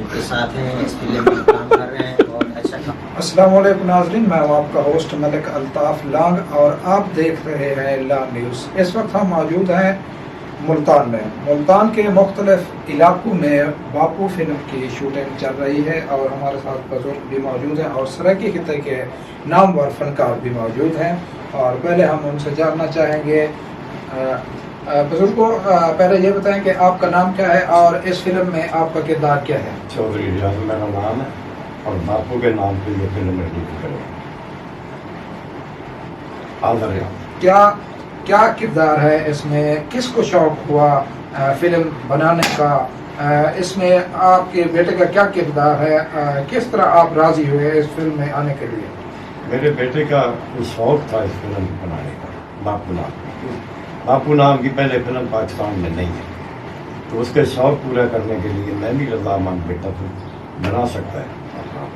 के साथ हैं, इस फिल्म में काम कर रहे हैं और अच्छा काम। अस्सलाम वालेकुम नाज़रीन, मैं हूं आपका होस्ट मलिक अल्ताफ़ लांग और आप देख रहे हैं लांग न्यूज़। इस वक्त हम मौजूद हैं मुल्तान में। मुल्तान के मुख्तलिफ इलाकों में बापू फिल्म की शूटिंग चल रही है और हमारे साथ बुजुर्ग भी मौजूद हैं और सराइकी खिते के नामवर फनकार भी मौजूद हैं। और पहले हम उनसे जानना चाहेंगे, बुजुर्गों पहले ये बताएं कि आपका नाम क्या है और इस फिल्म में आपका किरदार क्या है? चौधरी रियाज मेरा नाम है और बापू के नाम पे ये फिल्म रिलीज करें। क्या किरदार है इसमें? किसको शौक हुआ फिल्म बनाने का? इसमें आपके बेटे का क्या किरदार है? किस तरह आप राजी हुए इस फिल्म में आने के लिए? मेरे बेटे का शौक था इस फिल्म बनाने का। बापू नाम की पहले फिल्म पाकिस्तान में नहीं है, तो उसके शौक पूरा करने के लिए मैं भी रजामंद बेटा तो बना सकता है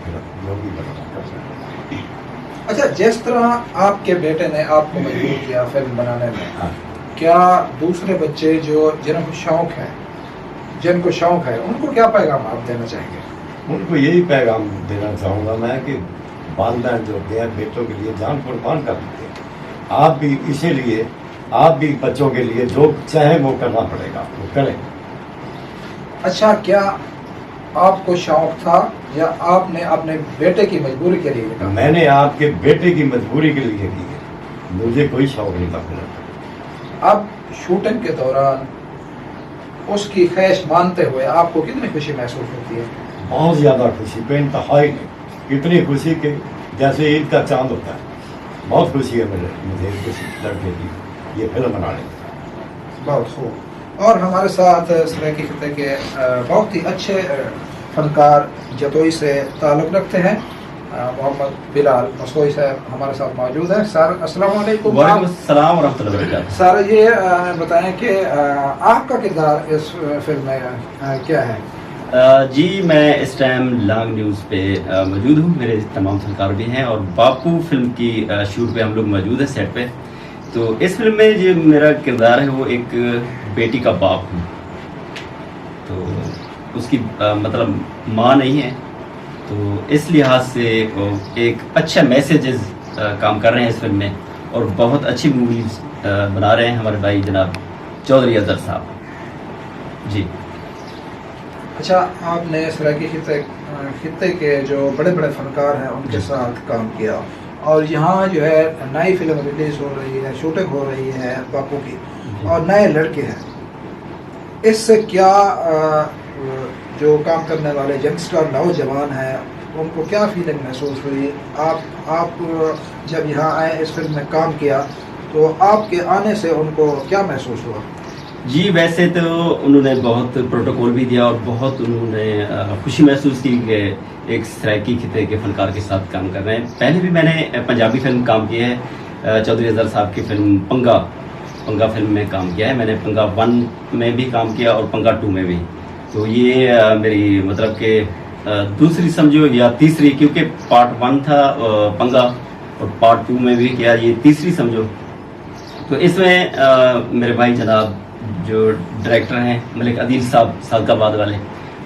फिल्म, जो भी बना कर सकता है। अच्छा, जिस तरह आपके बेटे ने आपको मजबूर किया फिल्म बनाने में, हाँ। क्या दूसरे बच्चे जिनको शौक है उनको क्या पैगाम आप देना चाहेंगे? उनको यही पैगाम देना चाहूँगा मैं कि वालिदैन जो होते हैं बेटों के लिए जान कुर्बान कर देते हैं। आप भी इसीलिए आप भी बच्चों के लिए जो चाहे वो करना पड़ेगा, वो करें। अच्छा, क्या आपको शौक था या आपने अपने बेटे की मजबूरी के लिए किया? मैंने आपके बेटे की मजबूरी के लिए की है, मुझे कोई शौक नहीं था फिल्म। अब शूटिंग के दौरान उसकी ख्वाहिश मानते हुए आपको कितनी खुशी महसूस होती है? बहुत ज़्यादा खुशी, बेइंतहाई नहीं, इतनी खुशी कि जैसे ईद का चांद होता है। बहुत खुशी है मुझे इस लड़के की ये फिल्म बनाने की। बहुत खूब। और हमारे साथ सराइकी खिते के बहुत ही अच्छे फनकार जतोई से ताल्लुक़ रखते हैं, मोहम्मद बिलाल मसोई साहब हमारे साथ मौजूद हैं। सर अस्सलाम वालेकुम। वालेकुम अस्सलाम व रहमतुल्लाहि व बरकातुहू। सर ये बताएं कि आपका किरदार इस फिल्म में क्या है? जी, मैं इस टाइम लांग न्यूज़ पे मौजूद हूँ। मेरे तमाम फनकार भी हैं और बापू फिल्म की शूट पे हम लोग मौजूद हैं सेट पे। तो इस फिल्म में जो मेरा किरदार है वो एक बेटी का बाप हूँ। तो उसकी मतलब माँ नहीं है, तो इस लिहाज से एक अच्छा मैसेजेस काम कर रहे हैं इस फिल्म में और बहुत अच्छी मूवीज़ बना रहे हैं हमारे भाई जनाब चौधरी अजहर साहब जी। अच्छा, आपने सराइकी खिते के जो बड़े बड़े फनकार हैं उनके साथ काम किया और यहाँ जो है नई फिल्म रिलीज हो रही है, शूटिंग हो रही है बापू की और नए लड़के हैं। इससे क्या जो काम करने वाले यंगस्टर नौजवान हैं उनको क्या फीलिंग महसूस हुई? आप जब यहाँ आए इस फिल्म में काम किया तो आपके आने से उनको क्या महसूस हुआ? जी, वैसे तो उन्होंने बहुत प्रोटोकॉल भी दिया और बहुत उन्होंने खुशी महसूस की कि एक सराइकी खिते के फनकार के साथ काम कर रहे हैं। पहले भी मैंने पंजाबी फिल्म काम की है, चौधरी अजहर साहब की फिल्म पंगा फिल्म में काम किया है। मैंने पंगा 1 में भी काम किया और पंगा 2 में भी। तो ये मेरी मतलब कि दूसरी समझो या तीसरी, क्योंकि पार्ट 1 था पंगा और पार्ट 2 में भी किया, ये तीसरी समझो। तो इसमें मेरे भाई जनाब जो डायरेक्टर हैं मलिक अदील साहब सादकाबाद वाले,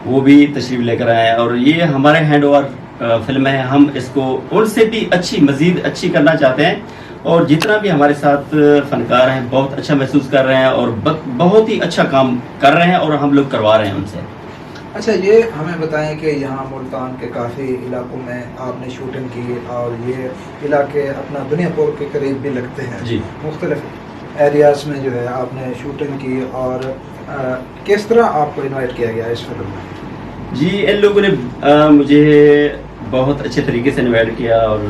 वो भी तशरीफ़ लेकर आए हैं और ये हमारे हैंड ओवर फिल्म है। हम इसको उनसे भी मज़ीद अच्छी करना चाहते हैं और जितना भी हमारे साथ फनकार हैं बहुत अच्छा महसूस कर रहे हैं और बहुत ही अच्छा काम कर रहे हैं और हम लोग करवा रहे हैं उनसे। अच्छा, ये हमें बताएं कि यहाँ मुल्तान के काफ़ी इलाकों में आपने शूटिंग की और ये इलाके अपना दुनियापुर के करीब भी लगते हैं जी। मुख्तलिफ एरियाज़ में जो है आपने शूटिंग की और किस तरह आपको इनवाइट किया गया इस फिल्म में? जी, इन लोगों ने मुझे बहुत अच्छे तरीके से इनवाइट किया और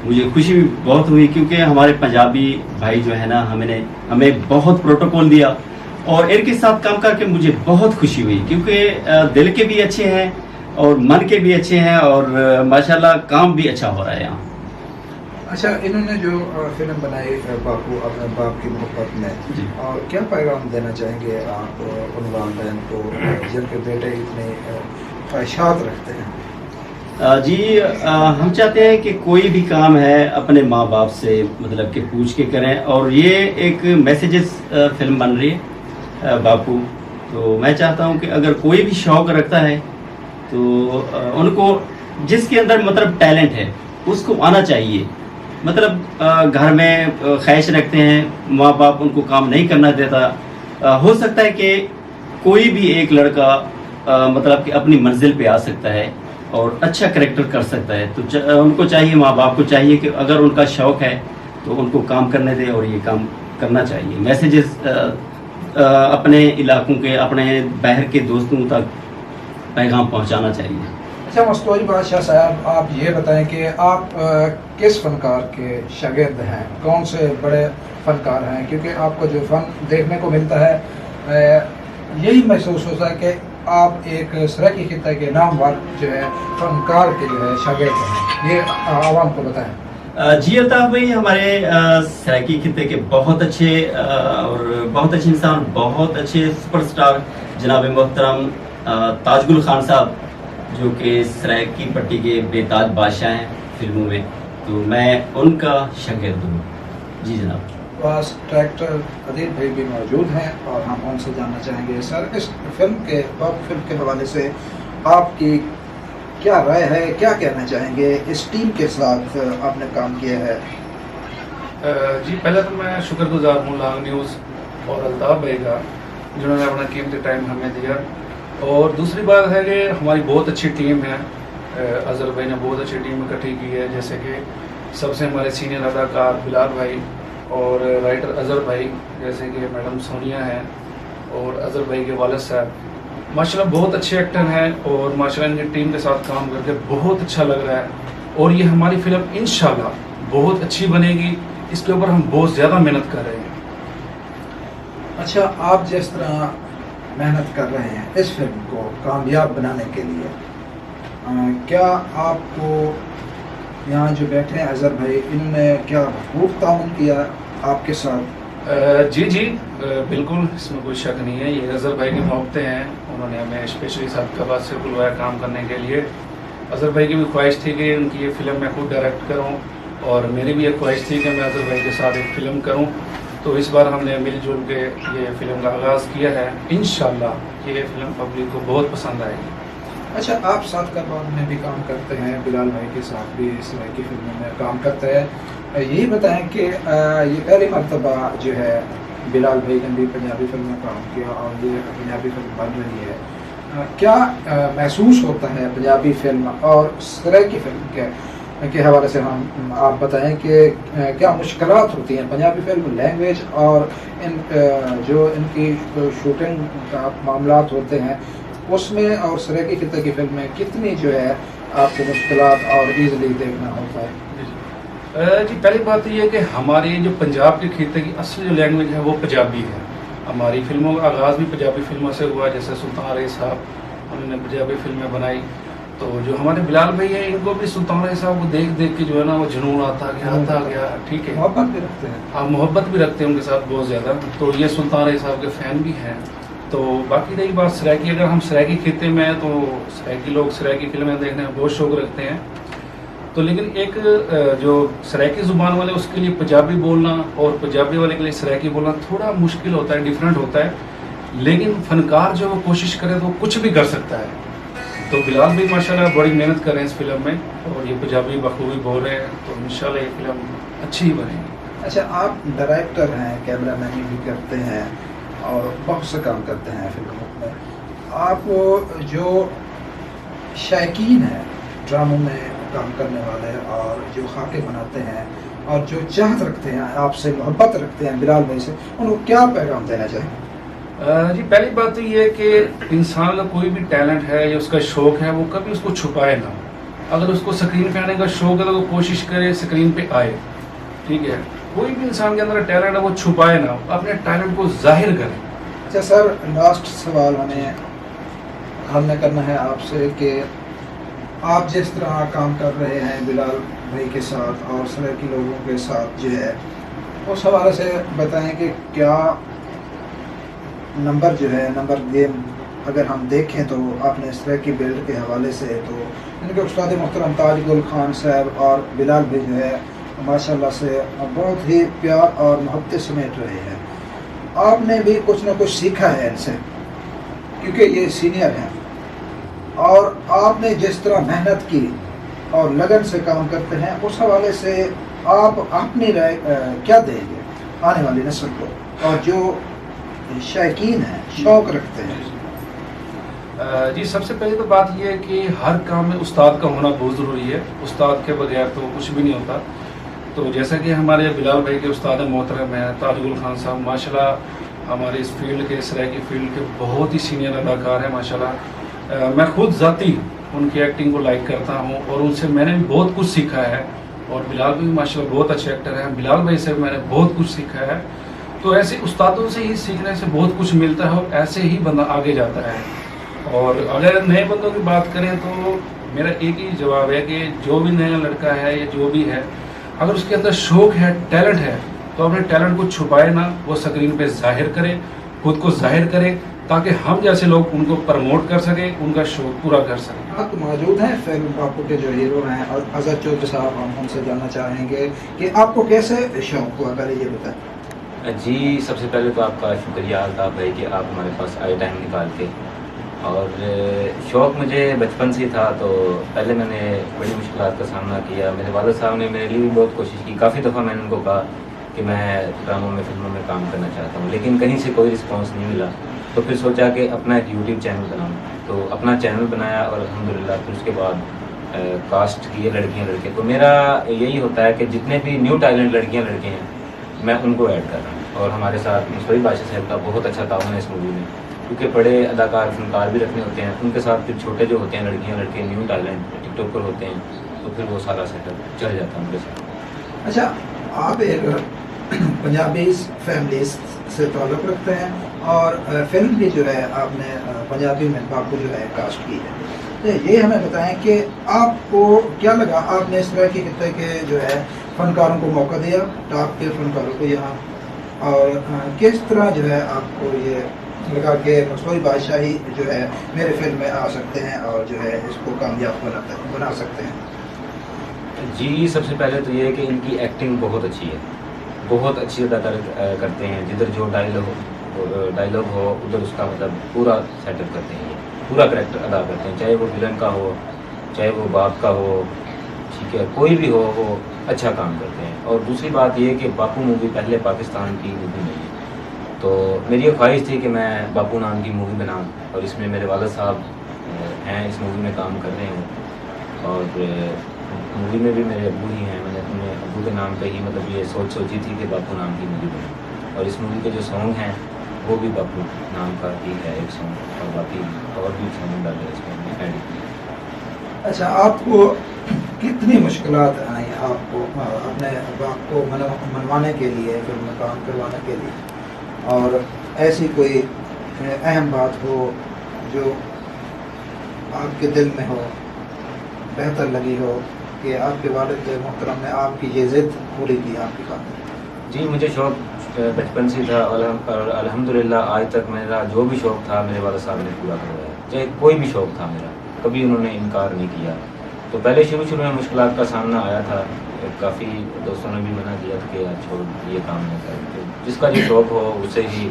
मुझे खुशी भी बहुत हुई क्योंकि हमारे पंजाबी भाई जो है ना हमें बहुत प्रोटोकॉल दिया और इनके साथ काम करके मुझे बहुत खुशी हुई क्योंकि दिल के भी अच्छे हैं और मन के भी अच्छे हैं और माशाल्लाह काम भी अच्छा हो रहा है यहाँ। अच्छा, इन्होंने जो फिल्म बनाई बापू अपने बाप की मोहब्बत में, और क्या पैगाम देना चाहेंगे आप उन वालिदैन को जिनके बेटे इतने ख्वाहिशात रखते हैं? जी, हम चाहते हैं कि कोई भी काम है अपने माँ बाप से मतलब कि पूछ के करें और ये एक मैसेजेस फिल्म बन रही है बापू। तो मैं चाहता हूँ कि अगर कोई भी शौक़ रखता है तो उनको जिसके अंदर मतलब टैलेंट है उसको आना चाहिए। मतलब घर में ख्वाहिश रखते हैं, माँ बाप उनको काम नहीं करना देता। हो सकता है कि कोई भी एक लड़का मतलब कि अपनी मंजिल पे आ सकता है और अच्छा करेक्टर कर सकता है। तो उनको चाहिए, माँ बाप को चाहिए कि अगर उनका शौक है तो उनको काम करने दे और ये काम करना चाहिए। मैसेजेस अपने इलाकों के, अपने बाहर के दोस्तों तक पैगाम पहुंचाना चाहिए। अच्छा मस्तूरी बादशाह साहब, आप ये बताएं कि आप किस फनकार के शागिर्द हैं, कौन से बड़े फनकार हैं? क्योंकि आपको जो फन देखने को मिलता है यही महसूस होता है कि आप एक सराइकी खित्ते के नामवर जो है फनकार के जो है शागिर्द हैं। ये आवाम को बताएं। जी अल्ताफ भाई हमारे सराइकी खित्ते के बहुत अच्छे और बहुत अच्छे इंसान, बहुत अच्छे सुपरस्टार जनाब मोहतरम ताजगुल खान साहब, जो कि सराइकी पट्टी के बेताज बादशाह हैं फिल्मों में, तो मैं उनका शागिर्द हूँ। जी जनाब। पास डायरेक्टर अदील भाई भी मौजूद हैं और हम उनसे जानना चाहेंगे सर, इस फिल्म के हवाले से आपकी क्या राय है, क्या कहना चाहेंगे? इस टीम के साथ आपने काम किया है। जी पहले तो मैं शुक्रगुजार हूँ लांग न्यूज़ और अल्ताफ़ भाई का, जिन्होंने अपना कीमती टाइम हमें दिया। और दूसरी बात है कि हमारी बहुत अच्छी टीम है, अजहर भाई ने बहुत अच्छी टीम इकट्ठी की है। जैसे कि सबसे हमारे सीनियर अदाकार बिलाल भाई और राइटर अजहर भाई, जैसे कि मैडम सोनिया हैं और अजहर भाई के वालिद साहब, माशाल्लाह बहुत अच्छे एक्टर हैं और माशाल्लाह इनकी टीम के साथ काम करके बहुत अच्छा लग रहा है। और ये हमारी फिल्म इंशाल्लाह बहुत अच्छी बनेगी, इसके ऊपर हम बहुत ज़्यादा मेहनत कर रहे हैं। अच्छा, आप जिस तरह मेहनत कर रहे हैं इस फिल्म को कामयाब बनाने के लिए, क्या आपको यहाँ जो बैठे हैं अजहर भाई, इन्होंने क्या खूब ताउन किया आपके साथ? जी जी बिल्कुल, इसमें कोई शक नहीं है। ये अजहर भाई की मोहब्बतें हैं, उन्होंने हमें स्पेशली साबिकाबाद से बुलवाया काम करने के लिए। अजहर भाई की भी ख्वाहिश थी कि उनकी ये फिल्म मैं खुद डायरेक्ट करूं और मेरी भी एक ख्वाहिश थी कि मैं अजहर भाई के साथ एक फ़िल्म करूं। तो इस बार हमने मिलजुल के ये फिल्म का आगाज़ किया है। इंशाल्लाह ये फिल्म पब्लिक को बहुत पसंद आएगी। अच्छा, आप साथ करबाग में भी काम करते हैं, बिलाल भाई के साथ भी इस तरह की फिल्मों में काम करते हैं। यही बताएं कि ये पहली मरतबा जो है बिलाल भाई ने भी पंजाबी फिल्म में काम किया और ये पंजाबी फिल्म बन रही है। क्या महसूस होता है पंजाबी फिल्म और सराइकी फिल्म के हवाले से हम आप बताएं कि क्या मुश्किलात होती हैं पंजाबी फिल्म लैंग्वेज और इन जो इनकी शूटिंग का मामलात होते हैं उसमें, और सराइकी खित्ते की फिल्म में कितनी जो है आपको मुश्किलात और ईज़िली देखना होता है? जी पहली बात तो ये है कि हमारे जो पंजाब के खित्ते की असली जो लैंग्वेज है वो पंजाबी है। हमारी फिल्मों का आगाज़ भी पंजाबी फिल्मों से हुआ, जैसे सुल्तान रही साहब उन्होंने पंजाबी फिल्में बनाई। तो जो हमारे बिलाल भाई हैं, इनको भी सुल्तान रही साहब को देख देख के जो है ना वो जुनून आता गया। ठीक है, मोहब्बत भी रखते हैं आप मोहब्बत भी रखते हैं उनके साथ बहुत ज़्यादा। तो ये सुल्तान रही साहब के फ़ैन भी हैं। तो बाकी रही बात सराइकी, अगर हम सराइकी खित्ते में हैं तो सराइकी लोग सराइकी फिल्में देखने में बहुत शौक रखते हैं। तो लेकिन एक जो सराइकी ज़ुबान वाले उसके लिए पंजाबी बोलना और पंजाबी वाले के लिए सराइकी बोलना थोड़ा मुश्किल होता है, डिफरेंट होता है। लेकिन फनकार जो वो कोशिश करे तो वो कुछ भी कर सकता है। तो बिलाल भी माशाल्लाह बड़ी मेहनत कर रहे हैं इस फिल्म में और ये पंजाबी बखूबी बोल रहे हैं, तो इंशाल्लाह ये फिल्म अच्छी ही बनेगी। अच्छा, आप डायरेक्टर हैं, कैमरामैन भी करते हैं और बहुत से काम करते हैं फिल्मों में। आप जो शायकीन हैं ड्रामों में काम करने वाले और जो खाके बनाते हैं और जो चाहत रखते हैं, आपसे मोहब्बत रखते हैं बिलाल भाई से, उनको क्या पैगाम देना चाहिए? जी पहली बात तो ये है कि इंसान का कोई भी टैलेंट है या उसका शौक़ है वो कभी उसको छुपाए ना। अगर उसको स्क्रीन पे आने का शौक़ है तो वो कोशिश करे स्क्रीन पे आए। ठीक है, कोई भी इंसान के अंदर टैलेंट है वो छुपाए ना, अपने टैलेंट को जाहिर करे। अच्छा सर, लास्ट सवाल हमने करना है आपसे कि आप जिस तरह काम कर रहे हैं बिलाल भाई के साथ और सराइकी लोगों के साथ जो है, उस हवाले से बताएं कि क्या नंबर जो है नंबर गेम अगर हम देखें तो आपने सराइकी बिल्ड के हवाले से तो इनके उस्ताद मोहतरम ताजगुल खान साहब और बिलाल भाई जो है माशाल्लाह से बहुत ही प्यार और मोहब्बत समेट रहे हैं। आपने भी कुछ ना कुछ सीखा है इनसे, क्योंकि ये सीनियर हैं। और आपने जिस तरह मेहनत की और लगन से काम करते हैं, उस हवाले से आप अपनी राय क्या देंगे आने वाली नस्ल को और जो शायकीन हैं, शौक रखते हैं? जी सबसे पहले तो बात यह है कि हर काम में उस्ताद का होना बहुत ज़रूरी है। उस्ताद के बगैर तो कुछ भी नहीं होता। तो जैसा कि हमारे बिलाल भाई के उस्ताद मोहतरम हैं ताजुल खान साहब, माशाल्लाह हमारे इस फील्ड के, सराइकी फील्ड के बहुत ही सीनियर अदाकार हैं माशाल्लाह। मैं खुद ज़ाती उनकी एक्टिंग को लाइक करता हूँ और उनसे मैंने भी बहुत कुछ सीखा है। और बिलाल भी माशाल्लाह बहुत अच्छे एक्टर हैं। बिलाल भाई से मैंने बहुत कुछ सीखा है। तो ऐसे उस्तादों से ही सीखने से बहुत कुछ मिलता है और ऐसे ही बंदा आगे जाता है। और अगर नए बंदों की बात करें तो मेरा एक ही जवाब है कि जो भी नया लड़का है या जो भी है, अगर उसके अंदर शौक है, टैलेंट है, तो अपने टैलेंट को छुपाए ना, वो स्क्रीन पे जाहिर करे, खुद को जाहिर करे, ताकि हम जैसे लोग उनको प्रमोट कर सके, उनका शौक पूरा कर सकें। आप मौजूद हैं फिल्म बापू के जो हीरो हैं और अजहर चौधरी साहब, हम उनसे जानना चाहेंगे कि आपको कैसे शौक हुआ, पहले ये बताएं। जी सबसे पहले तो आपका शुक्रिया अल्ताफ़ भाई कि आप हमारे पास आए टाइम निकाल के। और शौक़ मुझे बचपन से ही था। तो पहले मैंने बड़ी मुश्किलात का सामना किया। मेरे वालिद साहब ने मेरे लिए भी बहुत कोशिश की। काफ़ी दफ़ा मैंने उनको कहा कि मैं ड्रामों में, फिल्मों में काम करना चाहता हूँ, लेकिन कहीं से कोई रिस्पांस नहीं मिला। तो फिर सोचा कि अपना एक यूट्यूब चैनल बनाऊँ। तो अपना चैनल बनाया और अल्हम्दुलिल्लाह फिर उसके बाद कास्ट किए लड़कियाँ लड़के। तो मेरा यही होता है कि जितने भी न्यू टैलेंट लड़कियाँ लड़के हैं, मैं उनको ऐड कर रहा हूँ। और हमारे साथ मुस्तफ़ी बादशाह साहब का बहुत अच्छा ताउन है इस मूवी में, क्योंकि बड़े अदाकार फनकार भी रखने होते हैं, उनके साथ फिर छोटे जो होते हैं लड़कियां लड़के न्यू टैलेंट टिकटॉकर होते हैं, तो फिर वो सारा सेटअप चल जाता है उनके साथ। अच्छा, आप एक पंजाबी फैमिली से ताल्लुक़ रखते हैं और फिल्म भी जो है आपने पंजाबी में बापू जो है कास्ट की है। तो ये हमें बताएं कि आपको क्या लगा, आपने इस तरह के खित्ते के जो है फनकारों को मौका दिया, टॉप के फनकारों को यहाँ, और किस तरह जो है आपको ये लगा कि मुस्तफ़ी बादशाह ही जो है मेरे फिल्म में आ सकते हैं और जो है इसको कामयाब बना सकते हैं? जी सबसे पहले तो ये है कि इनकी एक्टिंग बहुत अच्छी है, बहुत अच्छी अदाकारी करते हैं। जिधर जो डायलॉग हो उधर उसका मतलब पूरा सेटअप करते हैं, पूरा करैक्टर अदा करते हैं, चाहे वो विलन का हो, चाहे वो बाप का हो, ठीक है, कोई भी हो, वो अच्छा काम करते हैं। और दूसरी बात ये है कि बापू मूवी पहले पाकिस्तान की मूवी नहीं है। तो मेरी ये ख्वाहिश थी कि मैं बापू नाम की मूवी बनाऊं, और इसमें मेरे वालिद साहब हैं, इस मूवी में काम कर रहे हैं। और मूवी में भी मेरे अब्बू ही हैं। मैंने अपने अब्बू के नाम पे ही मतलब ये सोची थी कि बापू नाम की मूवी बनाऊं। और इस मूवी के जो सॉन्ग हैं वो भी बापू नाम का ही है एक सॉन्ग, और बाकी और भी सॉन्ग डाले इसमें ऐड किए। अच्छा, आपको कितनी मुश्किलात आई आपको अपने बाप को मनवाने के लिए, फिल्म में काम करवाने के लिए, और ऐसी कोई अहम बात हो जो आपके दिल में हो, बेहतर लगी हो कि आपके वालिद मोहतरम ने आपकी ये ज़िद पूरी की आपकी खातिर? जी मुझे शौक़ बचपन से था और अल्हम्दुलिल्लाह आज तक मेरा जो भी शौक़ था मेरे वालिद साहब ने पूरा करवाया। चाहे कोई भी शौक़ था मेरा, कभी उन्होंने इनकार नहीं किया। तो पहले शुरू में मुश्किलात का सामना आया था, काफ़ी दोस्तों ने भी मना किया कि यार छोड़, ये काम नहीं कर। तो जिसका जो शौक़ हो उसे ही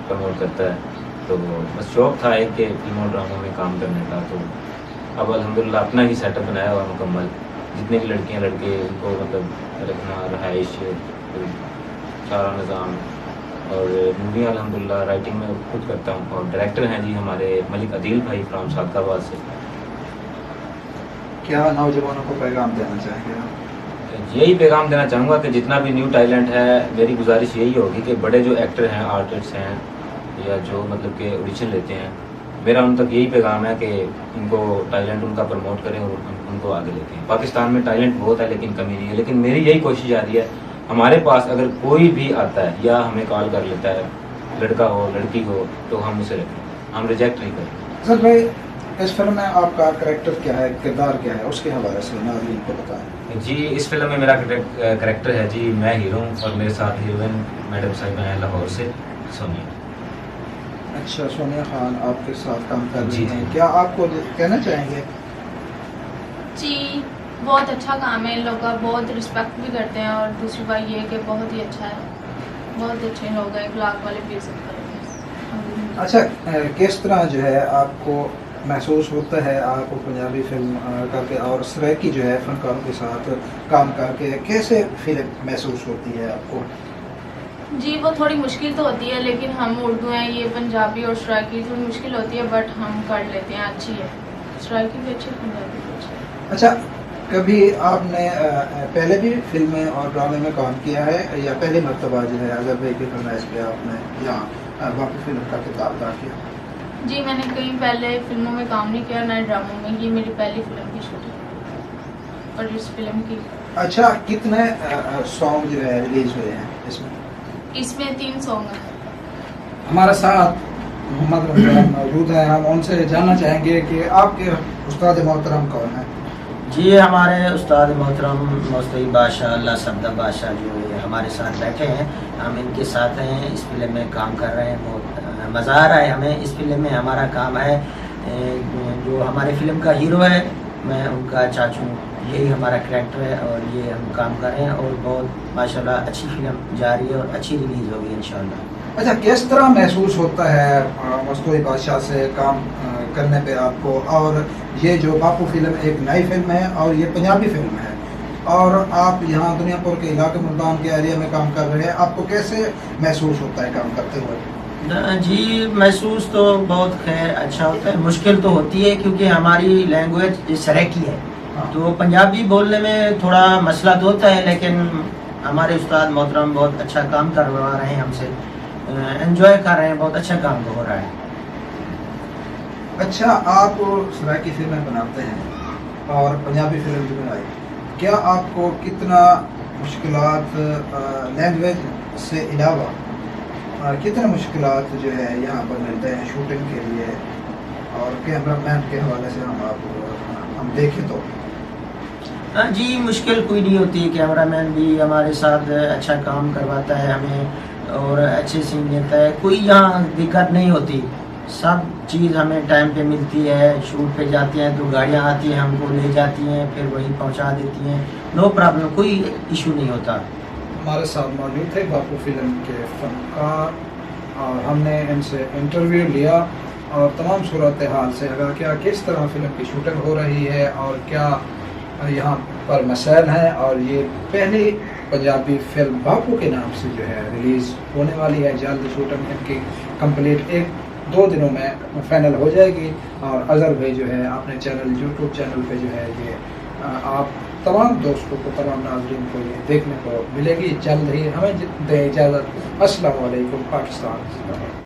प्रमोट करता है। तो बस शौक़ था एक कि फिल्मों ड्रामों में काम करने का। तो अब अल्हम्दुलिल्लाह अपना ही सेटअप बनाया हुआ मुकम्मल। जितने भी लड़कियां लड़के, उनको मतलब रखना, रहाइश, सारा निज़ाम, और मूवी अल्हम्दुलिल्लाह राइटिंग में खुद करता हूँ। और डायरेक्टर हैं जी हमारे मलिक अदील भाई फ्राम सादकाबाद से। क्या नौजवानों को पैगाम देना चाहेंगे आप? यही पैगाम देना चाहूँगा कि जितना भी न्यू टैलेंट है, मेरी गुजारिश यही होगी कि बड़े जो एक्टर हैं, आर्टिस्ट हैं, या जो मतलब के ऑडिशन लेते हैं, मेरा उन तक यही पैगाम है कि उनको टैलेंट उनका प्रमोट करें और उनको आगे लेके आएं। पाकिस्तान में टैलेंट बहुत है लेकिन कमी नहीं है। लेकिन मेरी यही कोशिश आ रही है, हमारे पास अगर कोई भी आता है या हमें कॉल कर लेता है, लड़का हो लड़की हो, तो हम उसे रखें, हम रिजेक्ट नहीं करें। सर भाई, इस फिल्म में आपका करैक्टर क्या है, किरदार क्या है, उसके हवाले से नाज़रीन को बताएं। जी इस फिल्म में मेरा करैक्टर है जी, मैं हीरो हूँ और मेरे साथ हीरोइन मैडम साहिबा हैं लाहौर से, सोनिया। अच्छा, सोनिया खान आपके साथ काम कर रही जी, हैं, जी। क्या आपको कहना चाहेंगे? जी बहुत अच्छा काम है, इन लोग का बहुत रिस्पेक्ट भी करते हैं। और दूसरी बात ये है कि बहुत ही अच्छा है, बहुत अच्छे लोग हैं, ब्लॉग वाले भी सब करेंगे। अच्छा, किस तरह जो है आपको महसूस होता है आपको पंजाबी फिल्म करके और सराइकी जो है फनकारों के साथ काम करके, कैसे फीलिंग महसूस होती है आपको? जी वो थोड़ी मुश्किल तो होती है, लेकिन हम उर्दू हैं, ये पंजाबी और सराइकी थोड़ी मुश्किल होती है, बट हम कर लेते हैं, अच्छी है। सराइकी भी अच्छी, पंजाबी भी अच्छी। अच्छा, कभी आपने पहले भी फिल्में और ड्रामे में काम किया है या पहली मरतबा जो है अजहर भाई की फरमाइश पे आपने यहाँ बापू फिल्म का किताब अदा किया? जी मैंने कहीं पहले फिल्मों में काम नहीं किया, ना ड्रामों में। ये मेरी पहली फिल्म की शूटिंग और इस फिल्म की। अच्छा, कितने सॉन्ग जो है रिलीज हुए हैं इसमें? इसमें 3 सॉन्ग हैं। हमारे साथ मोहम्मद रमजान मौजूद हैं, हम उनसे जानना चाहेंगे कि आपके उस्ताद मोहतरम कौन है? जी हमारे उस्ताद मोहतरम मुस्तफ़ी बादशाह, अल्लाह सब्दा बादशाह जो हमारे साथ बैठे हैं, हम इनके साथ हैं, इस फिल्म में काम कर रहे हैं। बहुत मज़ा आ रहा है हमें। इस फिल्म में हमारा काम है, जो हमारे फिल्म का हीरो है, मैं उनका चाचू, यही हमारा करैक्टर है और ये हम काम कर रहे हैं और बहुत माशाल्लाह अच्छी फिल्म जा रही है और अच्छी रिलीज़ होगी इंशाल्लाह। अच्छा, किस तरह महसूस होता है मुस्तफ़ी बादशाह से काम करने पे आपको? और ये जो बापू फिल्म एक नई फिल्म है और ये पंजाबी फिल्म है और आप यहाँ दुनियापुर के इलाके मुल्तान के एरिया में काम कर रहे हैं, आपको कैसे महसूस होता है काम करते हुए? जी महसूस तो बहुत खैर अच्छा होता है, मुश्किल तो होती है क्योंकि हमारी लैंग्वेज सराइकी है, तो पंजाबी बोलने में थोड़ा मसला तो होता है, लेकिन हमारे उस्ताद मोहतरम बहुत अच्छा काम करवा रहे हैं हमसे, एंजॉय कर रहे हैं, बहुत अच्छा काम हो रहा है। अच्छा, आप सराइकी फिल्में बनाते हैं और पंजाबी फिल्म भी बनाई, क्या आपको कितना मुश्किलात लैंग्वेज से अलावा कितने मुश्किलात जो है यहाँ पर मिलते हैं शूटिंग के लिए? और कैमरामैन के हवाले से हम देखें तो जी मुश्किल कोई नहीं होती, कैमरामैन भी हमारे साथ अच्छा काम करवाता है हमें और अच्छे सीन देता है, कोई यहाँ दिक्कत नहीं होती, सब चीज़ हमें टाइम पे मिलती है। शूट पे जाते हैं तो गाड़ियाँ आती हैं, हमको ले जाती हैं, फिर वहीं पहुँचा देती हैं, नो प्रॉब्लम, कोई इशू नहीं होता। हमारे साथ मौजूद थे बापू फिल्म के फनकार और हमने इनसे इंटरव्यू लिया और तमाम सूरत हाल से आगाह किया, किस तरह फिल्म की शूटिंग हो रही है और क्या यहाँ पर मसाइल हैं। और ये पहली पंजाबी फिल्म बापू के नाम से जो है रिलीज़ होने वाली है, जल्द शूटिंग इनकी कंप्लीट 1-2 दिनों में फाइनल हो जाएगी। और अजहर भाई जो है अपने चैनल यूट्यूब चैनल पे जो है ये आप तमाम दोस्तों को, तमाम नाज़रीन को ये देखने को मिलेगी जल्द ही। हमें दे इजाज़त। अस्सलाम वालेकुम पाकिस्तान।